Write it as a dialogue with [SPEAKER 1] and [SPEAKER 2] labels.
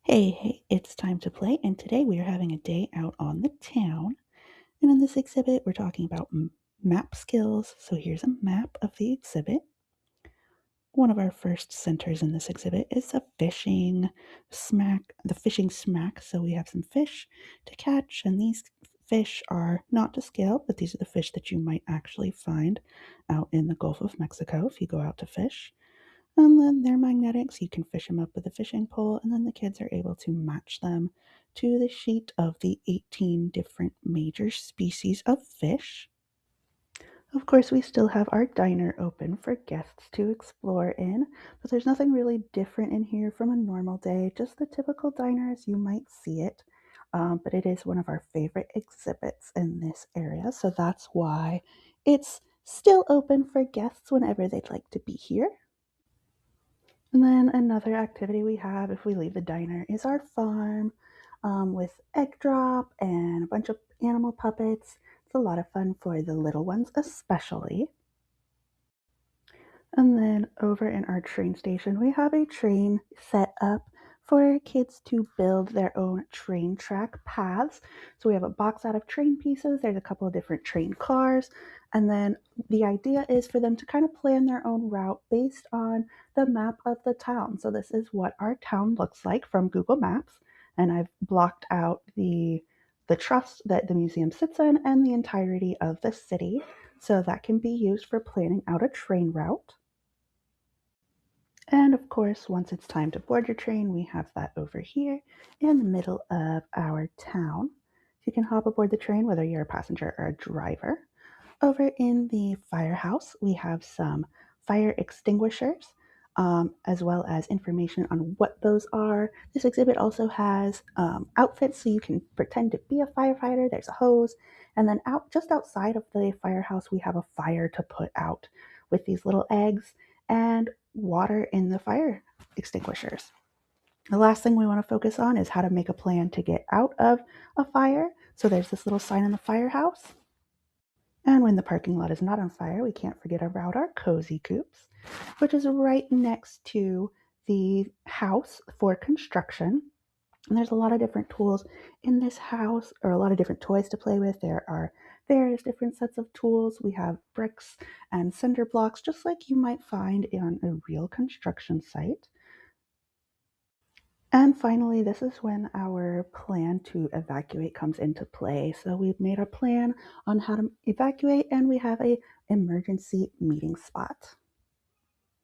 [SPEAKER 1] Hey, it's time to play, and today we are having a day out on the town. And in this exhibit, we're talking about map skills. So here's a map of the exhibit. One of our first centers in this exhibit is a fishing smack, the fishing smack. So we have some fish to catch, and these fish are not to scale, but these are the fish that you might actually find out in the Gulf of Mexico if you go out to fish. And then they're magnetic, so you can fish them up with a fishing pole, and then the kids are able to match them to the sheet of the 18 different major species of fish. Of course, we still have our diner open for guests to explore in, but there's nothing really different in here from a normal day, just the typical diner as you might see it. But it is one of our favorite exhibits in this area, so that's why it's still open for guests whenever they'd like to be here. And then another activity we have if we leave the diner is our farm with egg drop and a bunch of animal puppets. It's a lot of fun for the little ones, especially. And then over in our train station, we have a train set up for kids to build their own train track paths. So we have a box out of train pieces. There's a couple of different train cars. And then the idea is for them to kind of plan their own route based on the map of the town. So this is what our town looks like from Google Maps. And I've blocked out the trust that the museum sits in and the entirety of the city. So that can be used for planning out a train route. And of course, once it's time to board your train, we have that over here in the middle of our town. You can hop aboard the train whether you're a passenger or a driver. Over in the firehouse, we have some fire extinguishers, as well as information on what those are. This exhibit also has outfits so you can pretend to be a firefighter. There's a hose, and then out just outside of the firehouse, we have a fire to put out with these little eggs and water in the fire extinguishers. The last thing we want to focus on is how to make a plan to get out of a fire. So there's this little sign in the firehouse. And when the parking lot is not on fire, we can't forget about our cozy coops, which is right next to the house for construction. And there's a lot of different tools in this house, or a lot of different toys to play with. There are various different sets of tools. We have bricks and cinder blocks, just like you might find on a real construction site. And finally, this is when our plan to evacuate comes into play. So we've made a plan on how to evacuate, and we have a emergency meeting spot.